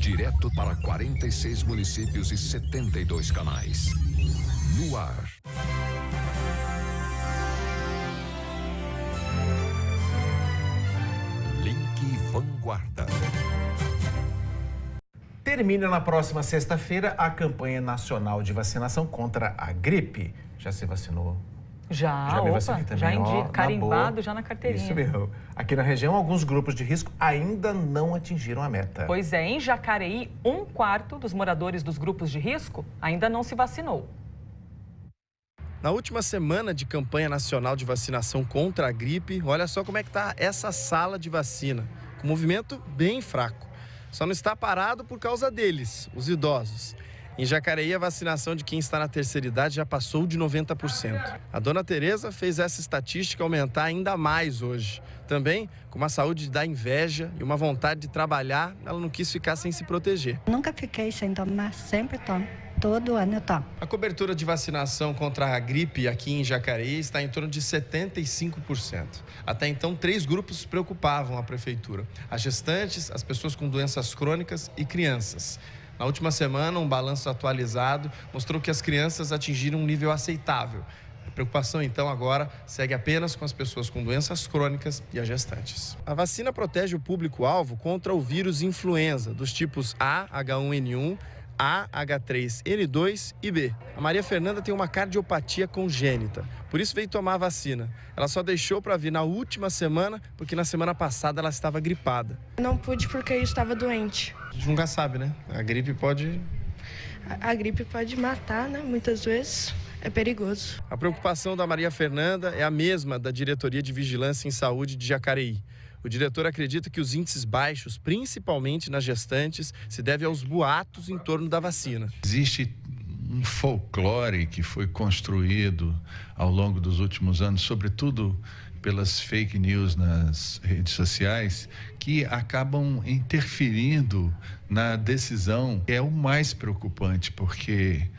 direto para 46 municípios e 72 canais. No ar. Link Vanguarda. Termina na próxima sexta-feira a campanha nacional de vacinação contra a gripe. Já se vacinou? Já me vacinei também, já carimbado, boa. já na carteirinha. Isso mesmo. Aqui na região, alguns grupos de risco ainda não atingiram a meta. Pois é, em Jacareí, 1/4 dos moradores dos grupos de risco ainda não se vacinou. Na última semana de campanha nacional de vacinação contra a gripe, olha só como é que está essa sala de vacina, com movimento bem fraco. Só não está parado por causa deles, os idosos. Em Jacareí, a vacinação de quem está na terceira idade já passou de 90%. A dona Tereza fez essa estatística aumentar ainda mais hoje. Também, com uma saúde da inveja e uma vontade de trabalhar, ela não quis ficar sem se proteger. Nunca fiquei sem tomar, sempre tomo. Todo ano eu tomo. A cobertura de vacinação contra a gripe aqui em Jacareí está em torno de 75%. Até então, 3 grupos preocupavam a prefeitura: as gestantes, as pessoas com doenças crônicas e crianças. Na última semana, um balanço atualizado mostrou que as crianças atingiram um nível aceitável. A preocupação, então, agora segue apenas com as pessoas com doenças crônicas e as gestantes. A vacina protege o público-alvo contra o vírus influenza dos tipos A, H1N1, A, H3N2 e B. A Maria Fernanda tem uma cardiopatia congênita, por isso veio tomar a vacina. Ela só deixou para vir na última semana, porque na semana passada ela estava gripada. Não pude porque eu estava doente. A gente nunca sabe, né? A gripe pode... A gripe pode matar, né? Muitas vezes é perigoso. A preocupação da Maria Fernanda é a mesma da Diretoria de Vigilância em Saúde de Jacareí. O diretor acredita que os índices baixos, principalmente nas gestantes, se devem aos boatos em torno da vacina. Existe um folclore que foi construído ao longo dos últimos anos, sobretudo pelas fake news nas redes sociais, que acabam interferindo na decisão. É o mais preocupante, porque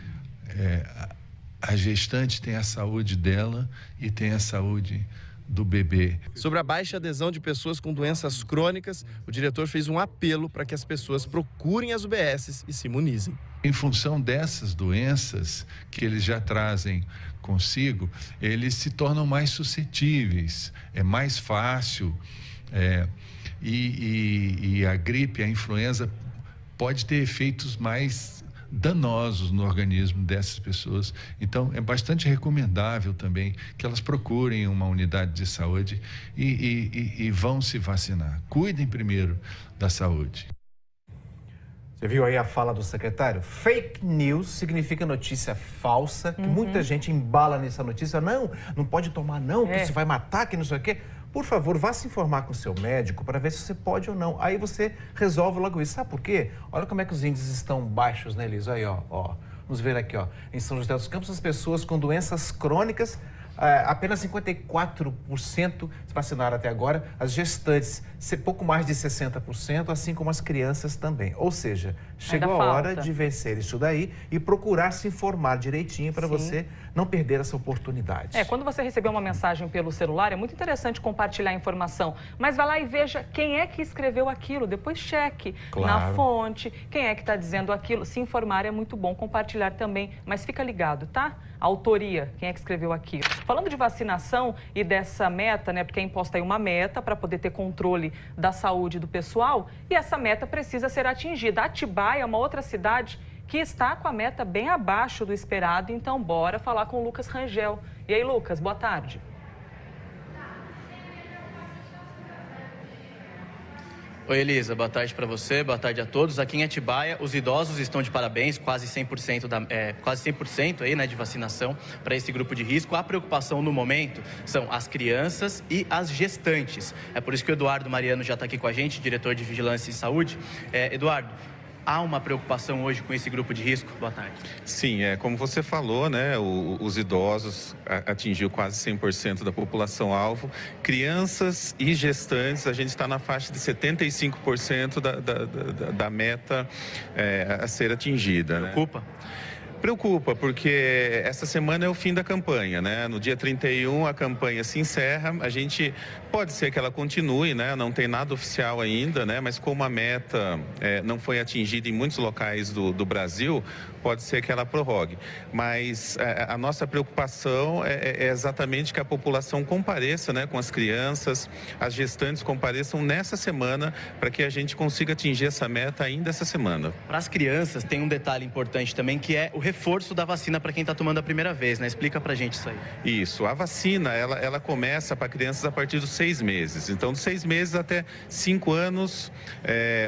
a gestante tem a saúde dela e tem a saúde do bebê. Sobre a baixa adesão de pessoas com doenças crônicas, o diretor fez um apelo para que as pessoas procurem as UBSs e se imunizem. Em função dessas doenças que eles já trazem consigo, eles se tornam mais suscetíveis, é mais fácil, e a gripe, a influenza, pode ter efeitos mais danosos no organismo dessas pessoas. Então, é bastante recomendável também que elas procurem uma unidade de saúde e vão se vacinar. Cuidem primeiro da saúde. Você viu aí a fala do secretário? Fake news significa notícia falsa, que muita gente embala nessa notícia. Não pode tomar não, que isso vai matar, que não sei o quê. Por favor, vá se informar com o seu médico para ver se você pode ou não. Aí você resolve logo isso. Sabe por quê? Olha como é que os índices estão baixos, né, Liz? Aí, ó. Vamos ver aqui, ó. Em São José dos Campos, as pessoas com doenças crônicas, apenas 54% se vacinaram até agora. As gestantes, pouco mais de 60%, assim como as crianças também. Ou seja, chegou a hora de vencer isso daí e procurar se informar direitinho para você não perder essa oportunidade. Quando você receber uma mensagem pelo celular, é muito interessante compartilhar a informação, mas vá lá e veja quem é que escreveu aquilo, depois cheque na fonte, quem é que está dizendo aquilo. Se informar é muito bom, compartilhar também, mas fica ligado, tá? A autoria, quem é que escreveu aquilo. Falando de vacinação e dessa meta, né, porque é imposta aí uma meta para poder ter controle da saúde do pessoal, e essa meta precisa ser atingida. Atibaia é uma outra cidade que está com a meta bem abaixo do esperado, então bora falar com o Lucas Rangel. E aí, Lucas, boa tarde. Oi, Elisa, boa tarde para você, boa tarde a todos. Aqui em Atibaia, os idosos estão de parabéns, quase 100% aí, né, de vacinação para esse grupo de risco. A preocupação no momento são as crianças e as gestantes. É por isso que o Eduardo Mariano já está aqui com a gente, diretor de Vigilância em Saúde. Eduardo, há uma preocupação hoje com esse grupo de risco? Boa tarde. Sim, como você falou, né, os idosos atingiu quase 100% da população-alvo. Crianças e gestantes, a gente está na faixa de 75% da meta a ser atingida. Preocupa? Né? Preocupa, porque essa semana é o fim da campanha, né? No dia 31 a campanha se encerra, a gente pode ser que ela continue, né? Não tem nada oficial ainda, né? Mas como a meta não foi atingida em muitos locais do Brasil, pode ser que ela prorrogue. Mas a nossa preocupação é exatamente que a população compareça, né? Com as crianças, as gestantes compareçam nessa semana para que a gente consiga atingir essa meta ainda essa semana. Para as crianças tem um detalhe importante também, que é o reforço da vacina para quem está tomando a primeira vez, né? Explica pra gente isso aí. Isso, a vacina, ela começa para crianças a partir dos 6 meses. Então, dos 6 meses até 5 anos,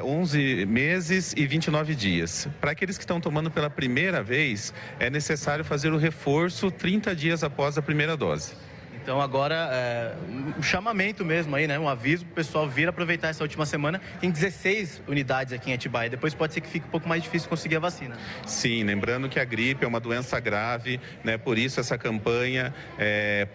11 meses e 29 dias. Para aqueles que estão tomando pela primeira vez, é necessário fazer o reforço 30 dias após a primeira dose. Então agora, um chamamento mesmo aí, né? Um aviso para o pessoal vir aproveitar essa última semana. Tem 16 unidades aqui em Atibaia. Depois pode ser que fique um pouco mais difícil conseguir a vacina. Sim, lembrando que a gripe é uma doença grave, né? Por isso essa campanha,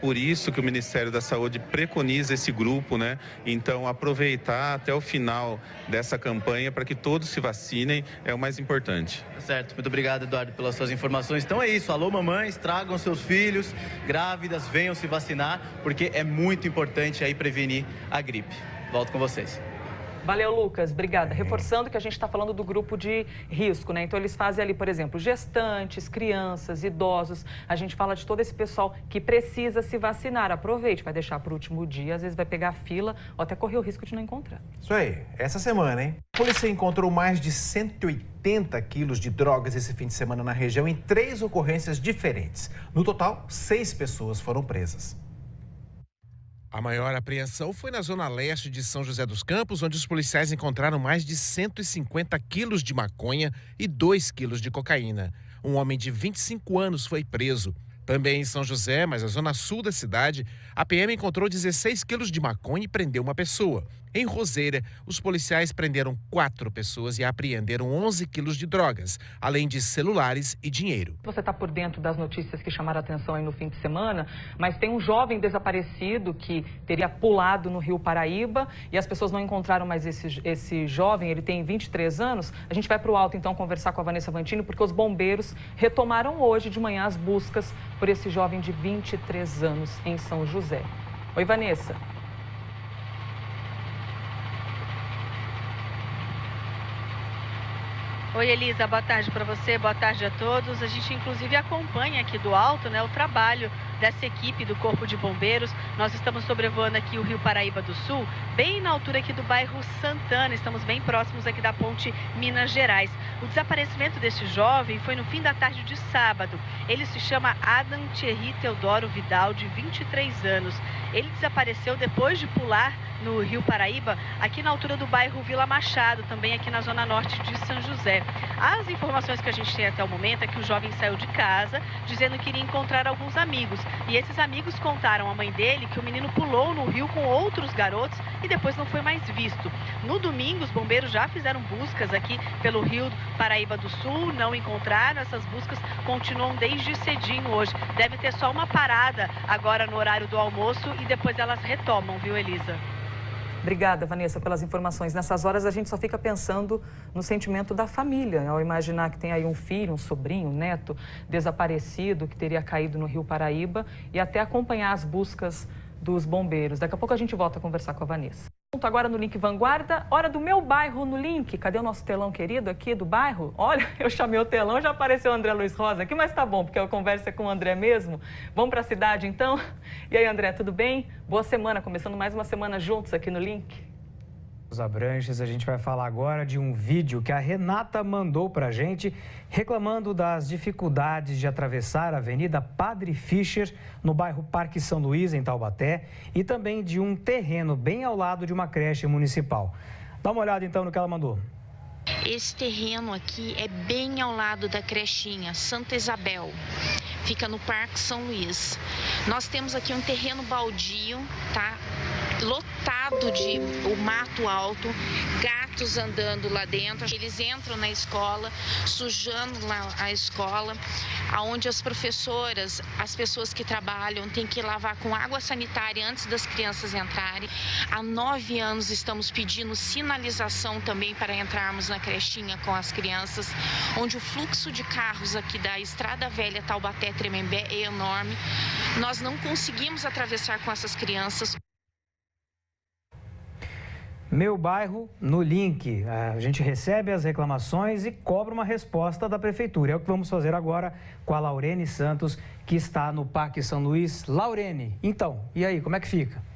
por isso que o Ministério da Saúde preconiza esse grupo, né? Então aproveitar até o final dessa campanha para que todos se vacinem é o mais importante. Certo, muito obrigado, Eduardo, pelas suas informações. Então é isso, alô mamães, tragam seus filhos, grávidas, venham se vacinar, porque é muito importante aí prevenir a gripe. Volto com vocês. Valeu, Lucas. Obrigada. Reforçando que a gente está falando do grupo de risco, né? Então, eles fazem ali, por exemplo, gestantes, crianças, idosos. A gente fala de todo esse pessoal que precisa se vacinar. Aproveite, vai deixar para o último dia, às vezes vai pegar a fila ou até correr o risco de não encontrar. Isso aí. Essa semana, hein? A polícia encontrou mais de 180 quilos de drogas esse fim de semana na região em 3 ocorrências diferentes. No total, 6 pessoas foram presas. A maior apreensão foi na zona leste de São José dos Campos, onde os policiais encontraram mais de 150 quilos de maconha e 2 quilos de cocaína. Um homem de 25 anos foi preso. Também em São José, mas na zona sul da cidade, a PM encontrou 16 quilos de maconha e prendeu uma pessoa. Em Roseira, os policiais prenderam 4 pessoas e apreenderam 11 quilos de drogas, além de celulares e dinheiro. Você está por dentro das notícias que chamaram a atenção aí no fim de semana, mas tem um jovem desaparecido que teria pulado no Rio Paraíba e as pessoas não encontraram mais esse jovem, ele tem 23 anos. A gente vai para o alto então conversar com a Vanessa Vantini, porque os bombeiros retomaram hoje de manhã as buscas por esse jovem de 23 anos em São José. Oi, Vanessa. Oi, Elisa, boa tarde para você, boa tarde a todos. A gente inclusive acompanha aqui do alto, né, o trabalho dessa equipe do Corpo de Bombeiros. Nós estamos sobrevoando aqui o Rio Paraíba do Sul, bem na altura aqui do bairro Santana, estamos bem próximos aqui da ponte Minas Gerais. O desaparecimento desse jovem foi no fim da tarde de sábado. Ele se chama Adam Thierry Teodoro Vidal, de 23 anos. Ele desapareceu depois de pular no Rio Paraíba, aqui na altura do bairro Vila Machado, também aqui na zona norte de São José. As informações que a gente tem até o momento é que o jovem saiu de casa dizendo que iria encontrar alguns amigos. E esses amigos contaram à mãe dele que o menino pulou no rio com outros garotos e depois não foi mais visto. No domingo, os bombeiros já fizeram buscas aqui pelo Rio Paraíba do Sul, não encontraram. Essas buscas continuam desde cedinho hoje. Deve ter só uma parada agora no horário do almoço e depois elas retomam, viu, Elisa? Obrigada, Vanessa, pelas informações. Nessas horas a gente só fica pensando no sentimento da família, né? Ao imaginar que tem aí um filho, um sobrinho, um neto desaparecido que teria caído no Rio Paraíba e até acompanhar as buscas dos bombeiros. Daqui a pouco a gente volta a conversar com a Vanessa. Agora no Link Vanguarda, hora do meu bairro no Link. Cadê o nosso telão querido aqui do bairro? Olha, eu chamei o telão, já apareceu o André Luiz Rosa aqui, mas tá bom, porque a conversa é com o André mesmo. Vamos para a cidade então? E aí, André, tudo bem? Boa semana, começando mais uma semana juntos aqui no Link. Os Abranches, a gente vai falar agora de um vídeo que a Renata mandou pra gente, reclamando das dificuldades de atravessar a Avenida Padre Fischer, no bairro Parque São Luís, em Taubaté, e também de um terreno bem ao lado de uma creche municipal. Dá uma olhada então no que ela mandou. Esse terreno aqui é bem ao lado da crechinha Santa Isabel, fica no Parque São Luís. Nós temos aqui um terreno baldio, tá? lotado de o mato alto, gatos andando lá dentro. Eles entram na escola, sujando lá a escola, aonde as professoras, as pessoas que trabalham, têm que lavar com água sanitária antes das crianças entrarem. Há 9 anos estamos pedindo sinalização também para entrarmos na crechinha com as crianças, onde o fluxo de carros aqui da Estrada Velha Taubaté-Tremembé é enorme. Nós não conseguimos atravessar com essas crianças. Meu Bairro no Link. A gente recebe as reclamações e cobra uma resposta da Prefeitura. É o que vamos fazer agora com a Laurene Santos, que está no Parque São Luís. Laurene, então, e aí, como é que fica?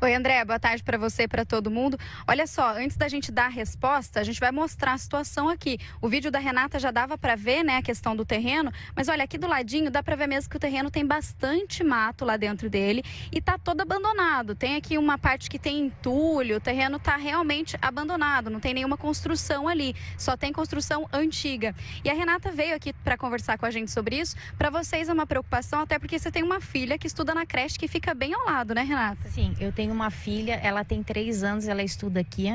Oi, André, boa tarde para você e para todo mundo. Olha só, antes da gente dar a resposta, a gente vai mostrar a situação aqui. O vídeo da Renata já dava para ver, né, a questão do terreno, mas olha, aqui do ladinho dá para ver mesmo que o terreno tem bastante mato lá dentro dele e tá todo abandonado. Tem aqui uma parte que tem entulho, o terreno tá realmente abandonado, não tem nenhuma construção ali, só tem construção antiga. E a Renata veio aqui para conversar com a gente sobre isso. Para vocês é uma preocupação, até porque você tem uma filha que estuda na creche que fica bem ao lado, né, Renata? Sim, eu tenho uma filha, ela tem 3 anos, ela estuda aqui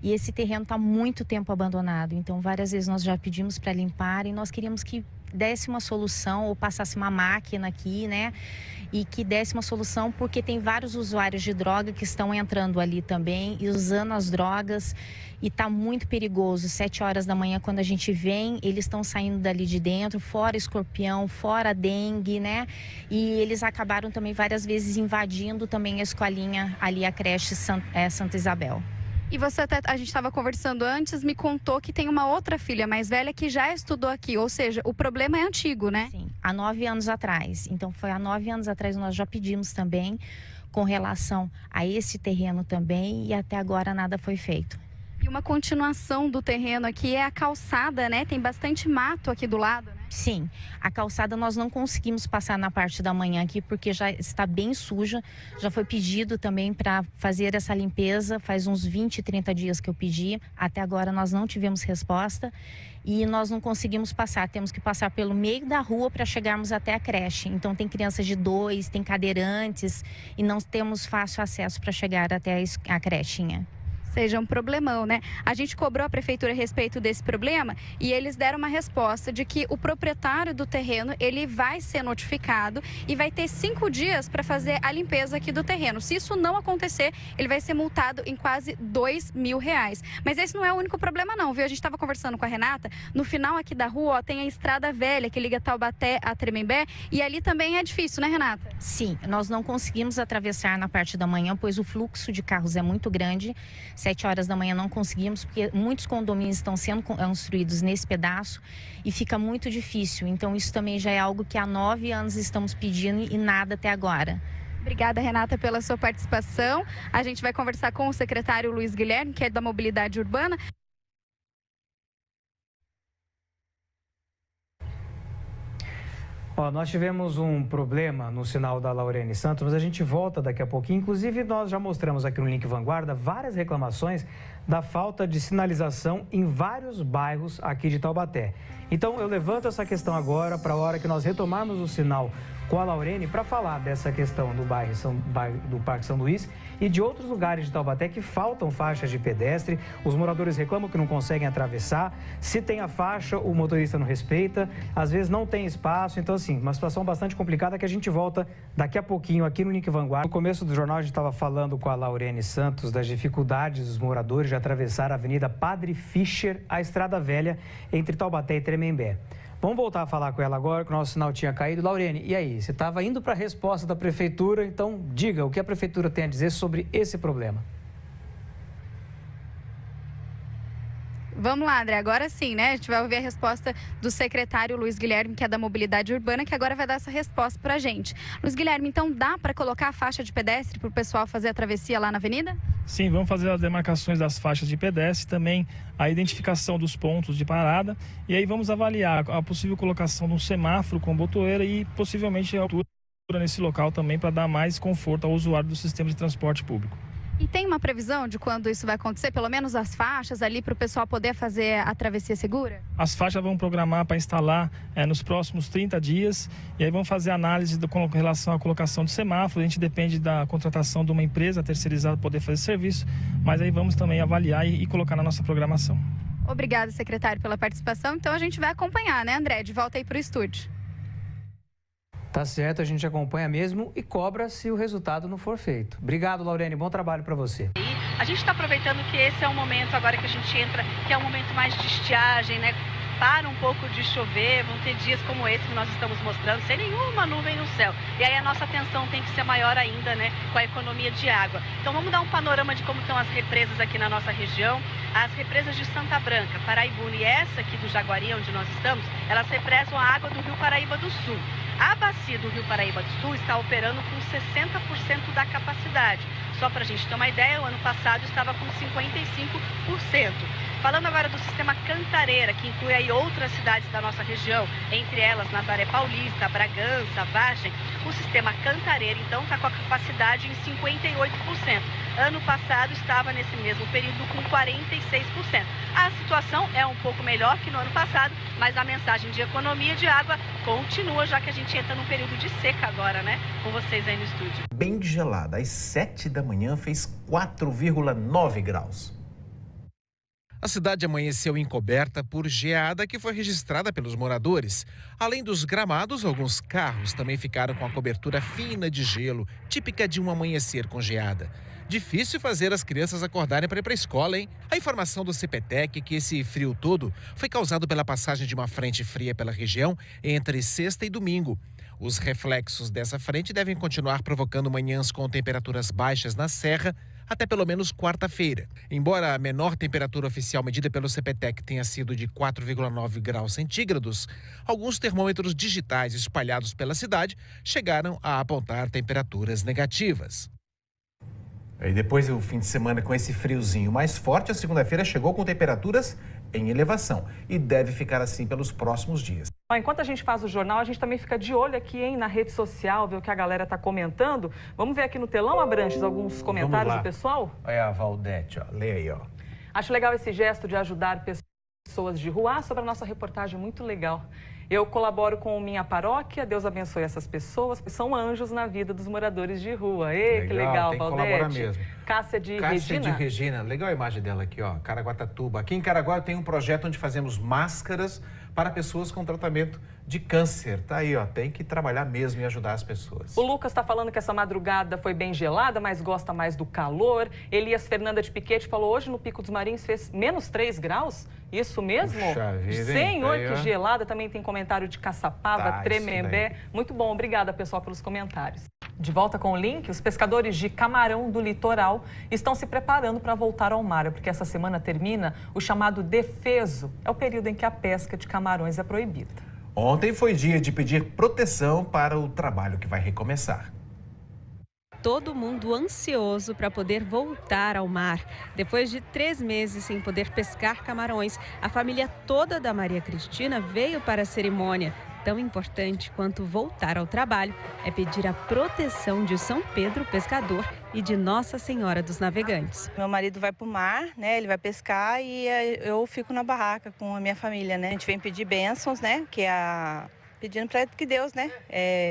e esse terreno está muito tempo abandonado. Então, várias vezes nós já pedimos para limpar e nós queríamos que desse uma solução ou passasse uma máquina aqui, né? E que desse uma solução, porque tem vários usuários de droga que estão entrando ali também e usando as drogas e está muito perigoso. 7 horas da manhã, quando a gente vem, eles estão saindo dali de dentro, fora escorpião, fora dengue, né? E eles acabaram também várias vezes invadindo também a escolinha ali, a creche Santa Isabel. E você até, a gente estava conversando antes, me contou que tem uma outra filha mais velha que já estudou aqui, ou seja, o problema é antigo, né? Sim, há 9 anos atrás. Então, foi há 9 anos atrás nós já pedimos também com relação a esse terreno também e até agora nada foi feito. E uma continuação do terreno aqui é a calçada, né? Tem bastante mato aqui do lado, né? Sim, a calçada nós não conseguimos passar na parte da manhã aqui porque já está bem suja. Já foi pedido também para fazer essa limpeza, faz uns 20, 30 dias que eu pedi. Até agora nós não tivemos resposta e nós não conseguimos passar. Temos que passar pelo meio da rua para chegarmos até a creche. Então tem crianças de 2, tem cadeirantes e não temos fácil acesso para chegar até a crechinha. Seja um problemão, né? A gente cobrou a prefeitura a respeito desse problema e eles deram uma resposta de que o proprietário do terreno, ele vai ser notificado e vai ter 5 dias para fazer a limpeza aqui do terreno. Se isso não acontecer, ele vai ser multado em quase R$2.000. Mas esse não é o único problema não, viu? A gente estava conversando com a Renata, no final aqui da rua, ó, tem a Estrada Velha que liga Taubaté a Tremembé e ali também é difícil, né, Renata? Sim, nós não conseguimos atravessar na parte da manhã, pois o fluxo de carros é muito grande. 7 horas da manhã não conseguimos, porque muitos condomínios estão sendo construídos nesse pedaço e fica muito difícil. Então, isso também já é algo que há 9 anos estamos pedindo e nada até agora. Obrigada, Renata, pela sua participação. A gente vai conversar com o secretário Luiz Guilherme, que é da Mobilidade Urbana. Ó, nós tivemos um problema no sinal da Laurene Santos, mas a gente volta daqui a pouquinho. Inclusive, nós já mostramos aqui no Link Vanguarda várias reclamações da falta de sinalização em vários bairros aqui de Taubaté. Então, eu levanto essa questão agora para a hora que nós retomarmos o sinal com a Laurene para falar dessa questão do do Parque São Luís e de outros lugares de Taubaté que faltam faixas de pedestre. Os moradores reclamam que não conseguem atravessar. Se tem a faixa, o motorista não respeita. Às vezes não tem espaço. Então, assim, uma situação bastante complicada que a gente volta daqui a pouquinho aqui no Link Vanguarda. No começo do jornal, a gente estava falando com a Laurene Santos das dificuldades dos moradores de atravessar a Avenida Padre Fischer, a Estrada Velha, entre Taubaté e Tremembé. Vamos voltar a falar com ela agora, que o nosso sinal tinha caído. Laurene, e aí? Você estava indo para a resposta da prefeitura, então diga o que a prefeitura tem a dizer sobre esse problema. Vamos lá, André, agora sim, né? A gente vai ouvir a resposta do secretário Luiz Guilherme, que é da Mobilidade Urbana, que agora vai dar essa resposta pra gente. Luiz Guilherme, então dá para colocar a faixa de pedestre para o pessoal fazer a travessia lá na avenida? Sim, vamos fazer as demarcações das faixas de pedestre, também a identificação dos pontos de parada e aí vamos avaliar a possível colocação de um semáforo com botoeira e possivelmente a altura nesse local também para dar mais conforto ao usuário do sistema de transporte público. E tem uma previsão de quando isso vai acontecer? Pelo menos as faixas ali para o pessoal poder fazer a travessia segura? As faixas vão programar para instalar nos próximos 30 dias e aí vão fazer análise com relação à colocação de semáforo. A gente depende da contratação de uma empresa terceirizada para poder fazer serviço, mas aí vamos também avaliar e colocar na nossa programação. Obrigada, secretário, pela participação. Então a gente vai acompanhar, né, André? De volta aí para o estúdio. Tá certo, a gente acompanha mesmo e cobra se o resultado não for feito. Obrigado, Laurene, bom trabalho para você. A gente está aproveitando que esse é o momento agora que a gente entra, que é um momento mais de estiagem, né? Para um pouco de chover, vão ter dias como esse que nós estamos mostrando, sem nenhuma nuvem no céu. E aí a nossa atenção tem que ser maior ainda, né? Com a economia de água. Então vamos dar um panorama de como estão as represas aqui na nossa região. As represas de Santa Branca, Paraibuna e essa aqui do Jaguari, onde nós estamos, elas represam a água do Rio Paraíba do Sul. A bacia do Rio Paraíba do Sul está operando com 60% da capacidade. Só para a gente ter uma ideia, o ano passado estava com 55%. Falando agora do sistema Cantareira, que inclui aí outras cidades da nossa região, entre elas Nazaré Paulista, Bragança, Vargem, o sistema Cantareira, então, está com a capacidade em 58%. Ano passado estava nesse mesmo período com 46%. A situação é um pouco melhor que no ano passado, mas a mensagem de economia de água continua, já que a gente entra num período de seca agora, né? Com vocês aí no estúdio. Bem gelada, às 7 da manhã fez 4,9 graus. A cidade amanheceu encoberta por geada que foi registrada pelos moradores. Além dos gramados, alguns carros também ficaram com a cobertura fina de gelo, típica de um amanhecer com geada. Difícil fazer as crianças acordarem para ir para a escola, hein? A informação do CPTEC é que esse frio todo foi causado pela passagem de uma frente fria pela região entre sexta e domingo. Os reflexos dessa frente devem continuar provocando manhãs com temperaturas baixas na serra até pelo menos quarta-feira. Embora a menor temperatura oficial medida pelo CPTEC tenha sido de 4,9 graus centígrados, alguns termômetros digitais espalhados pela cidade chegaram a apontar temperaturas negativas. E depois do fim de semana com esse friozinho mais forte, a segunda-feira chegou com temperaturas em elevação e deve ficar assim pelos próximos dias. Enquanto a gente faz o jornal, a gente também fica de olho aqui, hein, na rede social, ver o que a galera está comentando. Vamos ver aqui no telão, Abranches, alguns comentários do pessoal? Olha a Valdete, ó. Lê aí, ó. Acho legal esse gesto de ajudar pessoas de rua. Sobre a nossa reportagem, muito legal. Eu colaboro com minha paróquia, Deus abençoe essas pessoas. São anjos na vida dos moradores de rua. Ei, que legal, tem Valdete. Que colaborar mesmo. Cássia de Regina, legal a imagem dela aqui, ó, Caraguatatuba. Aqui em Caraguá tem um projeto onde fazemos máscaras para pessoas com tratamento de câncer. Tá aí, ó, tem que trabalhar mesmo e ajudar as pessoas. O Lucas está falando que essa madrugada foi bem gelada, mas gosta mais do calor. Elias Fernanda de Piquete falou, hoje no Pico dos Marins fez menos 3 graus. Isso mesmo? Puxa vida, Senhor, hein? que gelada. Também tem comentário de Caçapava, Tremembé. Muito bom, obrigada, pessoal, pelos comentários. De volta com o link, os pescadores de camarão do litoral estão se preparando para voltar ao mar, porque essa semana termina o chamado defeso. É o período em que a pesca de camarões é proibida. Ontem foi dia de pedir proteção para o trabalho que vai recomeçar. Todo mundo ansioso para poder voltar ao mar. Depois de 3 meses sem poder pescar camarões, a família toda da Maria Cristina veio para a cerimônia. Tão importante quanto voltar ao trabalho é pedir a proteção de São Pedro Pescador e de Nossa Senhora dos Navegantes. Meu marido vai para o mar, né? Ele vai pescar e eu fico na barraca com a minha família, né? A gente vem pedir bênçãos, né? Pedindo para que Deus, né,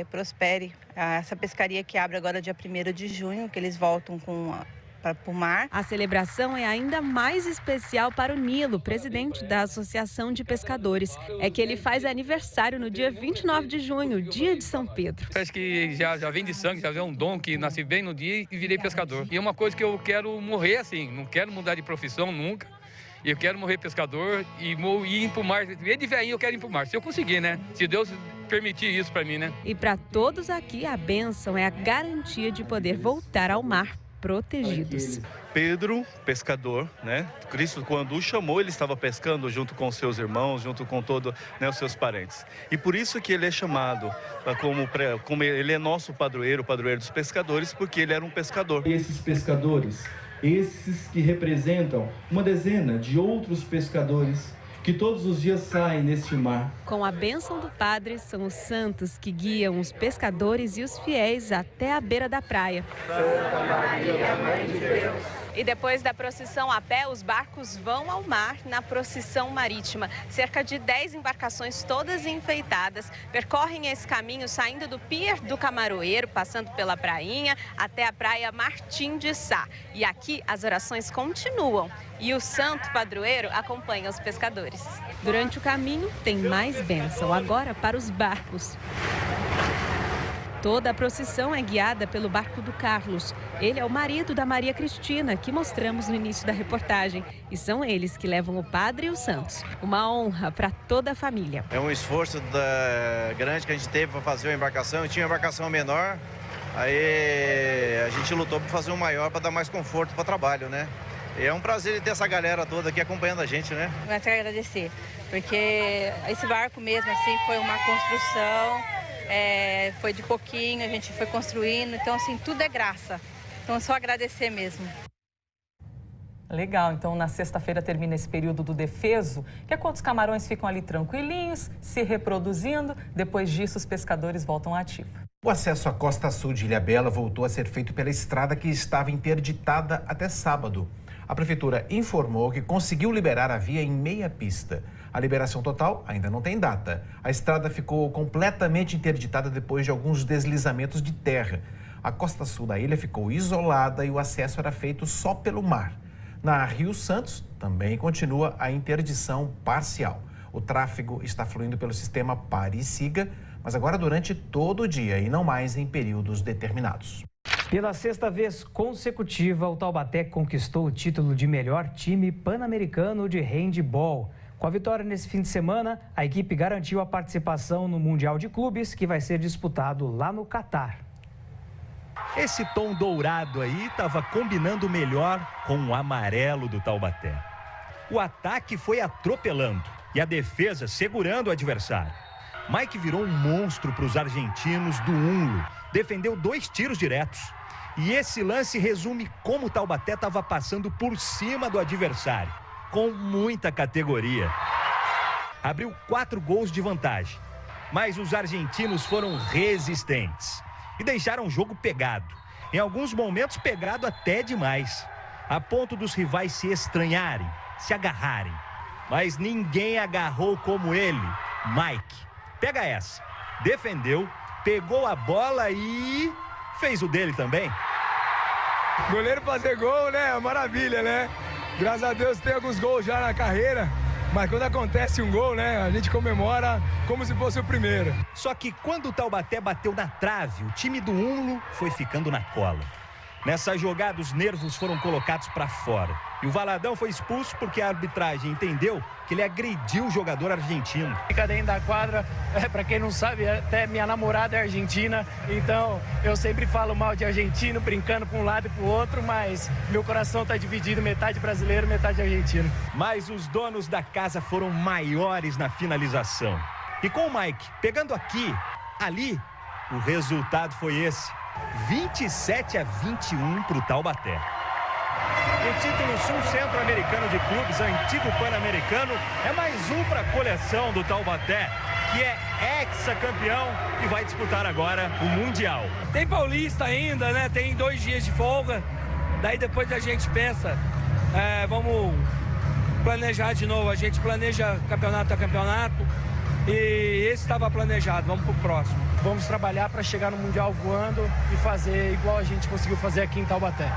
prospere essa pescaria que abre agora dia 1º de junho, que eles voltam para o mar. A celebração é ainda mais especial para o Nilo, presidente da Associação de Pescadores. É que ele faz aniversário no dia 29 de junho, dia de São Pedro. Parece que já vem de sangue, já vem um dom que nasci bem no dia e virei pescador. E é uma coisa que eu quero morrer assim, não quero mudar de profissão nunca. Eu quero morrer pescador e ir para o mar. E de velhinho eu quero ir para o mar, se eu conseguir, né? Se Deus permitir isso para mim, né? E para todos aqui, a bênção é a garantia de poder voltar ao mar protegidos. Pedro, pescador, né? Cristo, quando o chamou, ele estava pescando junto com os seus irmãos, junto com todos, né, os seus parentes. E por isso que ele é chamado, como ele é nosso padroeiro, o padroeiro dos pescadores, porque ele era um pescador. Esses pescadores, esses que representam uma dezena de outros pescadores que todos os dias saem neste mar. Com a bênção do padre, são os santos que guiam os pescadores e os fiéis até a beira da praia. Santa Maria, Mãe de Deus. E depois da procissão a pé, os barcos vão ao mar na procissão marítima. Cerca de 10 embarcações, todas enfeitadas, percorrem esse caminho saindo do Pier do Camaroeiro, passando pela prainha, até a praia Martim de Sá. E aqui as orações continuam e o santo padroeiro acompanha os pescadores. Durante o caminho tem mais bênção, agora para os barcos. Toda a procissão é guiada pelo barco do Carlos. Ele é o marido da Maria Cristina, que mostramos no início da reportagem. E são eles que levam o padre e os santos. Uma honra para toda a família. É um esforço grande que a gente teve para fazer uma embarcação. Tinha uma embarcação menor, aí a gente lutou para fazer um maior para dar mais conforto para o trabalho, né? E é um prazer ter essa galera toda aqui acompanhando a gente, né? Eu quero agradecer, porque esse barco mesmo assim foi uma construção. Foi de pouquinho, a gente foi construindo, então assim, tudo é graça. Então é só agradecer mesmo. Legal, então na sexta-feira termina esse período do defeso, que é quando os camarões ficam ali tranquilinhos, se reproduzindo, depois disso os pescadores voltam à ativa. O acesso à costa sul de Ilhabela voltou a ser feito pela estrada que estava interditada até sábado. A prefeitura informou que conseguiu liberar a via em meia pista. A liberação total ainda não tem data. A estrada ficou completamente interditada depois de alguns deslizamentos de terra. A costa sul da ilha ficou isolada e o acesso era feito só pelo mar. Na Rio Santos também continua a interdição parcial. O tráfego está fluindo pelo sistema Pare e Siga, mas agora durante todo o dia e não mais em períodos determinados. Pela sexta vez consecutiva, o Taubaté conquistou o título de melhor time pan-americano de handebol. Com a vitória nesse fim de semana, a equipe garantiu a participação no Mundial de Clubes, que vai ser disputado lá no Catar. Esse tom dourado aí estava combinando melhor com o amarelo do Taubaté. O ataque foi atropelando e a defesa segurando o adversário. Mike virou um monstro para os argentinos do Unlo, defendeu 2 tiros diretos. E esse lance resume como o Taubaté estava passando por cima do adversário, com muita categoria. Abriu 4 gols de vantagem, mas os argentinos foram resistentes e deixaram o jogo pegado. Em alguns momentos pegado até demais, a ponto dos rivais se estranharem, se agarrarem. Mas ninguém agarrou como ele, Mike. Pega essa, defendeu, pegou a bola e fez o dele também. Goleiro fazer gol, né? Maravilha, né? Graças a Deus tem alguns gols já na carreira, mas quando acontece um gol, né? A gente comemora como se fosse o primeiro. Só que quando o Taubaté bateu na trave, o time do Unlo foi ficando na cola. Nessa jogada, os nervos foram colocados para fora. E o Valadão foi expulso porque a arbitragem entendeu que ele agrediu o jogador argentino. Fica dentro da quadra, para quem não sabe, até minha namorada é argentina, então eu sempre falo mal de argentino, brincando para um lado e para o outro, mas meu coração está dividido, metade brasileiro, metade argentino. Mas os donos da casa foram maiores na finalização. E com o Mike pegando aqui, ali, o resultado foi esse. 27-21 para o Taubaté. O título sul-centro-americano de clubes, antigo pan-americano, é mais um para a coleção do Taubaté, que é ex-campeão e vai disputar agora o Mundial. Tem Paulista ainda, né? Tem 2 dias de folga, daí depois a gente pensa, vamos planejar de novo, a gente planeja campeonato a campeonato. E esse estava planejado, vamos pro próximo. Vamos trabalhar para chegar no Mundial voando e fazer igual a gente conseguiu fazer aqui em Taubaté.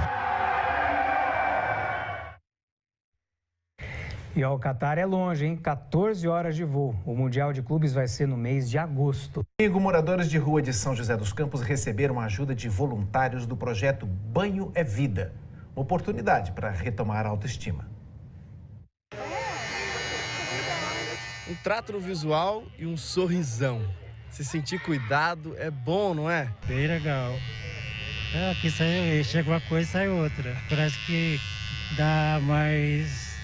E ó, o Catar é longe, hein? 14 horas de voo. O Mundial de Clubes vai ser no mês de agosto. Moradores de rua de São José dos Campos receberam a ajuda de voluntários do projeto Banho é Vida. Uma oportunidade para retomar a autoestima. Um trato no visual e um sorrisão. Se sentir cuidado é bom, não é? Bem legal. Aqui chega uma coisa e sai outra. Parece que dá mais...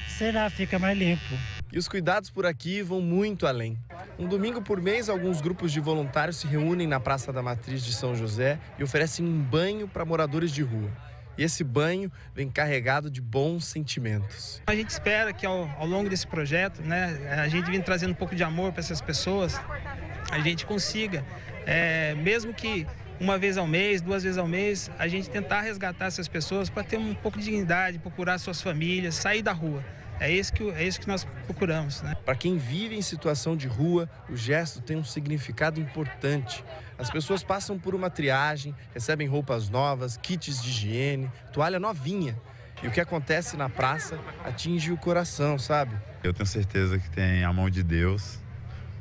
Será? Fica mais limpo. E os cuidados por aqui vão muito além. Um domingo por mês, alguns grupos de voluntários se reúnem na Praça da Matriz de São José e oferecem um banho para moradores de rua. E esse banho vem carregado de bons sentimentos. A gente espera que ao longo desse projeto, né, a gente vem trazendo um pouco de amor para essas pessoas, a gente consiga, mesmo que uma vez ao mês, 2 vezes ao mês, a gente tentar resgatar essas pessoas para ter um pouco de dignidade, procurar suas famílias, sair da rua. É isso que nós procuramos, né? Para quem vive em situação de rua, o gesto tem um significado importante. As pessoas passam por uma triagem, recebem roupas novas, kits de higiene, toalha novinha. E o que acontece na praça atinge o coração, sabe? Eu tenho certeza que tem a mão de Deus,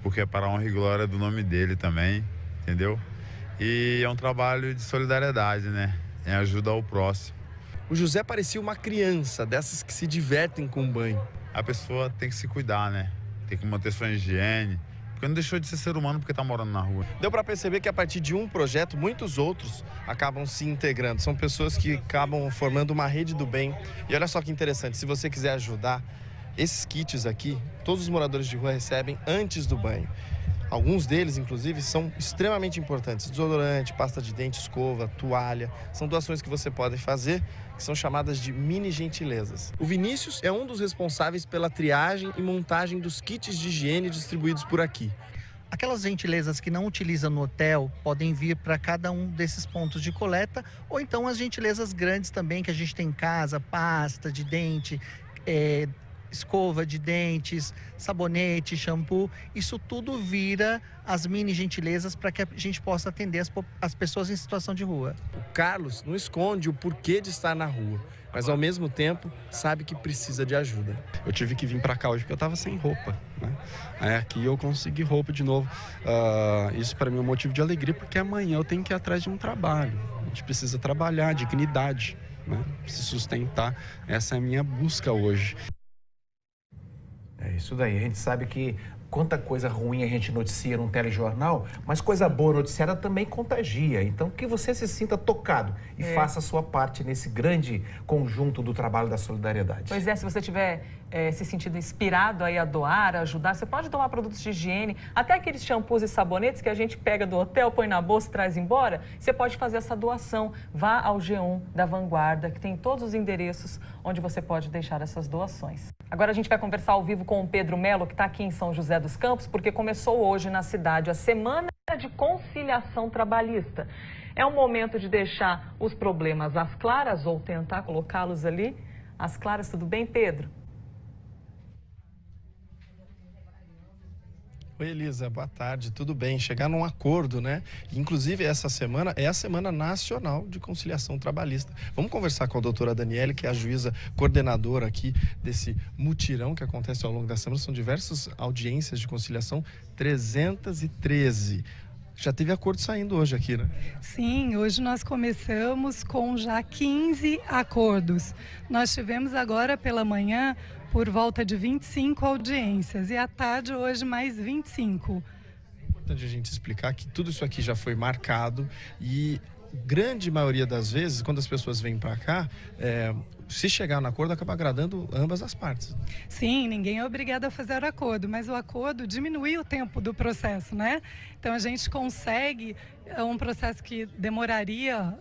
porque é para a honra e glória do nome dele também, entendeu? E é um trabalho de solidariedade, né? É ajuda ao próximo. O José parecia uma criança, dessas que se divertem com o banho. A pessoa tem que se cuidar, né? Tem que manter sua higiene, porque não deixou de ser humano porque tá morando na rua. Deu para perceber que a partir de um projeto, muitos outros acabam se integrando. São pessoas que acabam formando uma rede do bem. E olha só que interessante, se você quiser ajudar, esses kits aqui, todos os moradores de rua recebem antes do banho. Alguns deles, inclusive, são extremamente importantes. Desodorante, pasta de dente, escova, toalha. São doações que você pode fazer, que são chamadas de mini gentilezas. O Vinícius é um dos responsáveis pela triagem e montagem dos kits de higiene distribuídos por aqui. Aquelas gentilezas que não utilizam no hotel podem vir para cada um desses pontos de coleta, ou então as gentilezas grandes também que a gente tem em casa, pasta de dente, escova de dentes, sabonete, shampoo, isso tudo vira as mini gentilezas para que a gente possa atender as pessoas em situação de rua. O Carlos não esconde o porquê de estar na rua, mas ao mesmo tempo sabe que precisa de ajuda. Eu tive que vir para cá hoje porque eu estava sem roupa, né? Aqui eu consegui roupa de novo. Isso para mim é um motivo de alegria, porque amanhã eu tenho que ir atrás de um trabalho. A gente precisa trabalhar, dignidade, né? Se sustentar. Essa é a minha busca hoje. É isso daí, a gente sabe que quanta coisa ruim a gente noticia num telejornal, mas coisa boa noticiada também contagia. Então, que você se sinta tocado e faça a sua parte nesse grande conjunto do trabalho da solidariedade. Pois é, se você tiver se sentindo inspirado aí a doar, a ajudar, você pode doar produtos de higiene, até aqueles shampoos e sabonetes que a gente pega do hotel, põe na bolsa e traz embora, você pode fazer essa doação. Vá ao G1 da Vanguarda, que tem todos os endereços onde você pode deixar essas doações. Agora a gente vai conversar ao vivo com o Pedro Melo, que está aqui em São José dos Campos, porque começou hoje na cidade a Semana de Conciliação Trabalhista. É um momento de deixar os problemas às claras ou tentar colocá-los ali às claras. Tudo bem, Pedro? Oi, Elisa, boa tarde, tudo bem? Chegar num acordo, né? Inclusive, essa semana é a Semana Nacional de Conciliação Trabalhista. Vamos conversar com a doutora Daniele, que é a juíza coordenadora aqui desse mutirão que acontece ao longo da semana. São diversas audiências de conciliação, 313. Já teve acordo saindo hoje aqui, né? Sim, hoje nós começamos com já 15 acordos. Nós tivemos agora pela manhã por volta de 25 audiências e à tarde hoje mais 25. É importante a gente explicar que tudo isso aqui já foi marcado e grande maioria das vezes, quando as pessoas vêm para cá, se chegar no acordo, acaba agradando ambas as partes. Sim, ninguém é obrigado a fazer o acordo, mas o acordo diminui o tempo do processo, né? Então a gente consegue, um processo que demoraria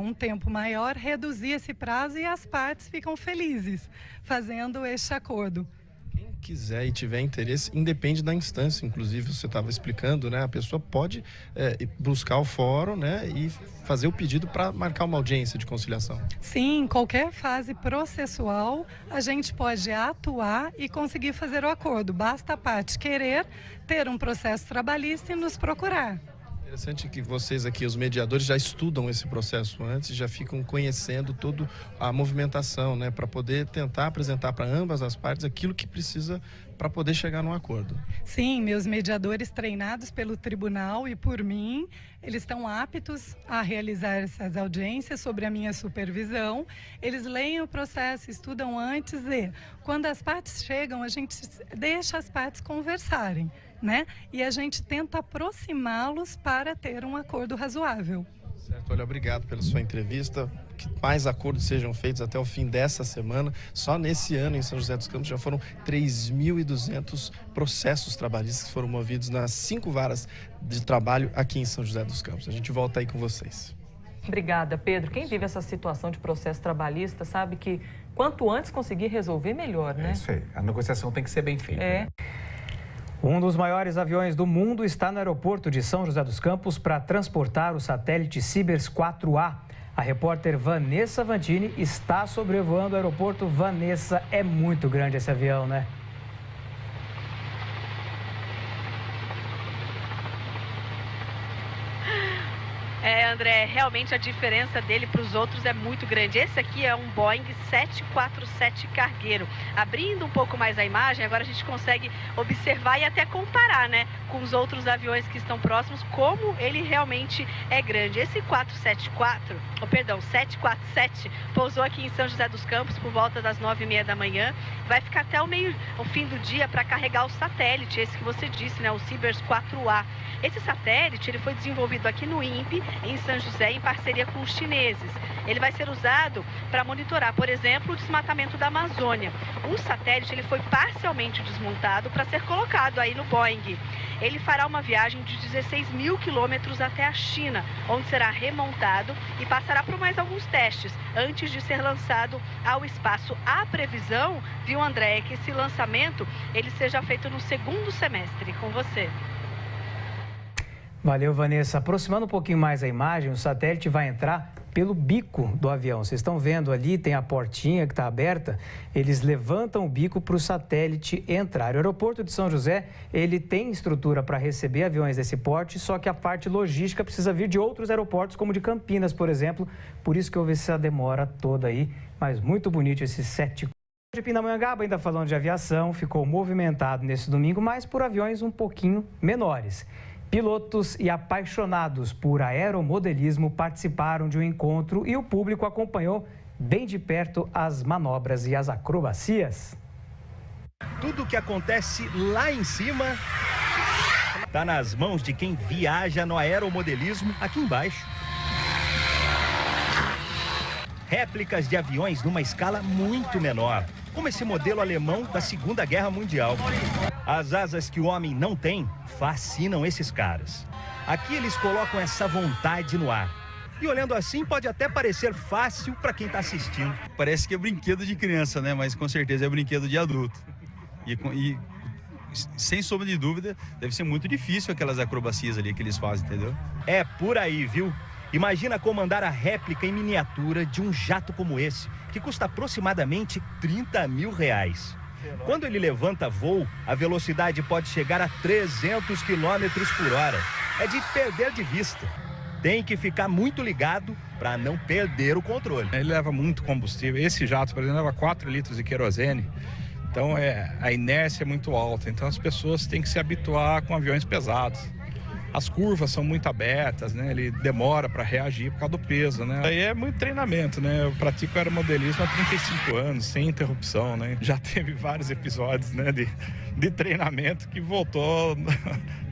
um tempo maior, reduzir esse prazo e as partes ficam felizes fazendo este acordo. Quem quiser e tiver interesse, independe da instância, inclusive você estava explicando, né? A pessoa pode buscar o fórum, né? E fazer o pedido para marcar uma audiência de conciliação. Sim, em qualquer fase processual, a gente pode atuar e conseguir fazer o acordo. Basta a parte querer ter um processo trabalhista e nos procurar. Interessante que vocês aqui, os mediadores, já estudam esse processo antes, já ficam conhecendo toda a movimentação, né, para poder tentar apresentar para ambas as partes aquilo que precisa para poder chegar num acordo. Sim, meus mediadores treinados pelo tribunal e por mim, eles estão aptos a realizar essas audiências sobre a minha supervisão. Eles leem o processo, estudam antes e, quando as partes chegam, a gente deixa as partes conversarem, né? E a gente tenta aproximá-los para ter um acordo razoável. Certo, olha, obrigado pela sua entrevista. Que mais acordos sejam feitos até o fim dessa semana. Só nesse ano em São José dos Campos já foram 3.200 processos trabalhistas que foram movidos nas 5 varas de trabalho aqui em São José dos Campos. A gente volta aí com vocês. Obrigada, Pedro. Quem vive essa situação de processo trabalhista sabe que quanto antes conseguir resolver, melhor, né? É isso aí. A negociação tem que ser bem feita. É. Né? Um dos maiores aviões do mundo está no aeroporto de São José dos Campos para transportar o satélite Cibers 4A. A repórter Vanessa Vantini está sobrevoando o aeroporto. Vanessa, é muito grande esse avião, né? André, realmente a diferença dele para os outros é muito grande. Esse aqui é um Boeing 747 cargueiro. Abrindo um pouco mais a imagem, agora a gente consegue observar e até comparar, né, com os outros aviões que estão próximos, como ele realmente é grande. Esse 747 pousou aqui em São José dos Campos por volta das 9h30 da manhã. Vai ficar até o fim do dia para carregar o satélite, esse que você disse, né, o Cibers 4A. Esse satélite ele foi desenvolvido aqui no INPE, em São José, em parceria com os chineses. Ele vai ser usado para monitorar, por exemplo, o desmatamento da Amazônia. O satélite ele foi parcialmente desmontado para ser colocado aí no Boeing. Ele fará uma viagem de 16 mil quilômetros até a China, onde será remontado e passará por mais alguns testes antes de ser lançado ao espaço. A previsão, viu, André, é que esse lançamento ele seja feito no segundo semestre. Com você. Valeu, Vanessa. Aproximando um pouquinho mais a imagem, o satélite vai entrar pelo bico do avião. Vocês estão vendo ali, tem a portinha que está aberta. Eles levantam o bico para o satélite entrar. O aeroporto de São José, ele tem estrutura para receber aviões desse porte, só que a parte logística precisa vir de outros aeroportos, como de Campinas, por exemplo. Por isso que houve essa demora toda aí. Mas muito bonito esse 7. De Pindamonhangaba, ainda falando de aviação, ficou movimentado nesse domingo, mas por aviões um pouquinho menores. Pilotos e apaixonados por aeromodelismo participaram de um encontro e o público acompanhou bem de perto as manobras e as acrobacias. Tudo o que acontece lá em cima está nas mãos de quem viaja no aeromodelismo aqui embaixo. Réplicas de aviões numa escala muito menor, como esse modelo alemão da Segunda Guerra Mundial. As asas que o homem não tem fascinam esses caras. Aqui eles colocam essa vontade no ar. E olhando assim, pode até parecer fácil para quem está assistindo. Parece que é brinquedo de criança, né? Mas com certeza é brinquedo de adulto. E sem sombra de dúvida, deve ser muito difícil aquelas acrobacias ali que eles fazem, entendeu? É por aí, viu? Imagina comandar a réplica em miniatura de um jato como esse, que custa aproximadamente R$30 mil. Quando ele levanta voo, a velocidade pode chegar a 300 km por hora. É de perder de vista. Tem que ficar muito ligado para não perder o controle. Ele leva muito combustível. Esse jato, por exemplo, leva 4 litros de querosene. Então, a inércia é muito alta. Então, as pessoas têm que se habituar com aviões pesados. As curvas são muito abertas, né? Ele demora para reagir por causa do peso, né? Aí é muito treinamento, né? Eu pratico aeromodelismo há 35 anos, sem interrupção, né? Já teve vários episódios, né, de treinamento que voltou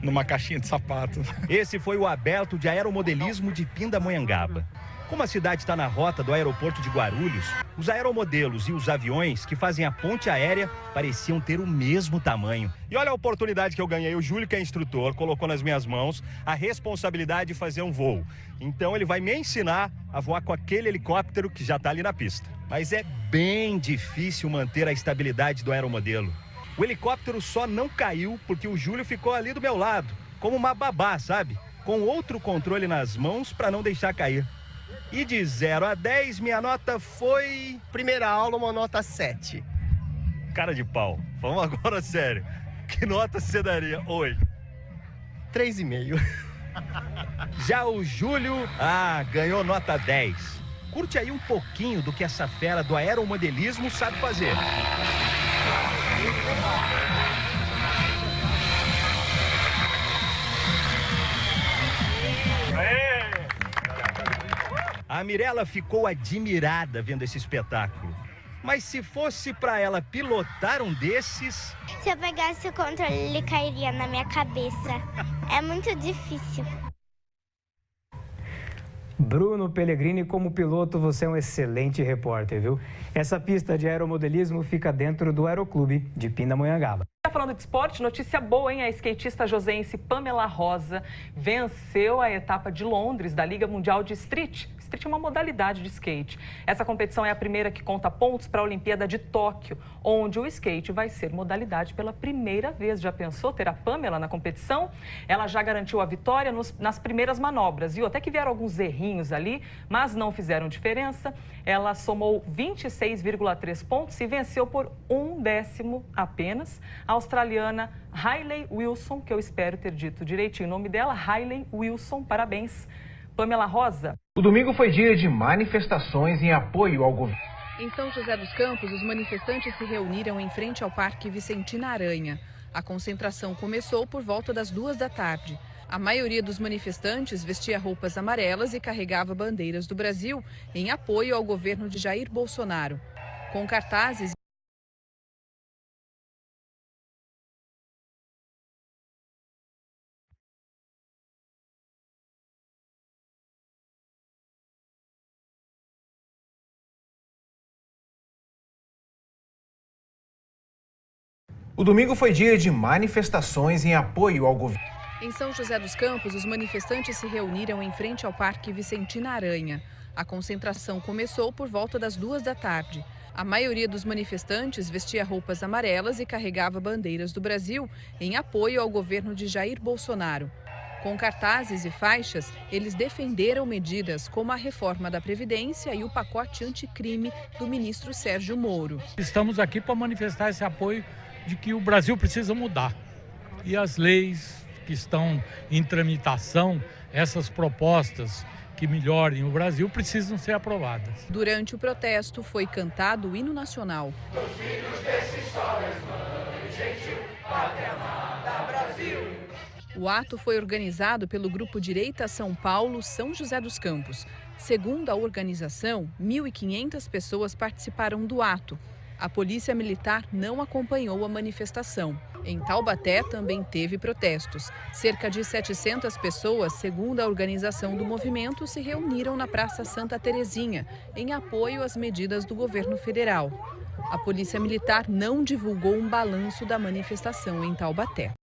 numa caixinha de sapato. Esse foi o aberto de aeromodelismo de Pindamonhangaba. Como a cidade está na rota do aeroporto de Guarulhos, os aeromodelos e os aviões que fazem a ponte aérea pareciam ter o mesmo tamanho. E olha a oportunidade que eu ganhei. O Júlio, que é instrutor, colocou nas minhas mãos a responsabilidade de fazer um voo. Então ele vai me ensinar a voar com aquele helicóptero que já está ali na pista. Mas é bem difícil manter a estabilidade do aeromodelo. O helicóptero só não caiu porque o Júlio ficou ali do meu lado, como uma babá, sabe? Com outro controle nas mãos para não deixar cair. E de 0 a 10, minha nota foi... Primeira aula, uma nota 7. Cara de pau. Vamos agora sério. Que nota você daria hoje? 3,5. Já o Júlio, ganhou nota 10. Curte aí um pouquinho do que essa fera do aeromodelismo sabe fazer. A Mirella ficou admirada vendo esse espetáculo. Mas se fosse para ela pilotar um desses... Se eu pegasse o controle, ele cairia na minha cabeça. É muito difícil. Bruno Pellegrini, como piloto, você é um excelente repórter, viu? Essa pista de aeromodelismo fica dentro do Aeroclube de Pindamonhangaba. Falando de esporte, notícia boa, hein? A skatista joseense Pamela Rosa venceu a etapa de Londres da Liga Mundial de Street. Street é uma modalidade de skate. Essa competição é a primeira que conta pontos para a Olimpíada de Tóquio, onde o skate vai ser modalidade pela primeira vez. Já pensou ter a Pamela na competição? Ela já garantiu a vitória nas primeiras manobras, viu? Até que vieram alguns errinhos ali, mas não fizeram diferença. Ela somou 26,3 pontos e venceu por 1/10 apenas a australiana Hayley Wilson, que eu espero ter dito direitinho o nome dela, Hayley Wilson. Parabéns, Pamela Rosa. O domingo foi dia de manifestações em apoio ao governo. Em São José dos Campos, os manifestantes se reuniram em frente ao Parque Vicentina Aranha. A concentração começou por volta das 2 da tarde. A maioria dos manifestantes vestia roupas amarelas e carregava bandeiras do Brasil em apoio ao governo de Jair Bolsonaro. Com cartazes O domingo foi dia de manifestações em apoio ao governo. Em São José dos Campos, os manifestantes se reuniram em frente ao Parque Vicentina Aranha. A concentração começou por volta das 2 da tarde. A maioria dos manifestantes vestia roupas amarelas e carregava bandeiras do Brasil em apoio ao governo de Jair Bolsonaro. Com cartazes e faixas, eles defenderam medidas como a reforma da Previdência e o pacote anticrime do ministro Sérgio Moro. Estamos aqui para manifestar esse apoio de que o Brasil precisa mudar. E as leis que estão em tramitação, essas propostas que melhorem o Brasil, precisam ser aprovadas. Durante o protesto, foi cantado o hino nacional. Os filhos desses solos, mãe, gentil, pátria amada, Brasil. O ato foi organizado pelo Grupo Direita São Paulo, São José dos Campos. Segundo a organização, 1.500 pessoas participaram do ato. A Polícia Militar não acompanhou a manifestação. Em Taubaté também teve protestos. Cerca de 700 pessoas, segundo a organização do movimento, se reuniram na Praça Santa Terezinha, em apoio às medidas do governo federal. A Polícia Militar não divulgou um balanço da manifestação em Taubaté.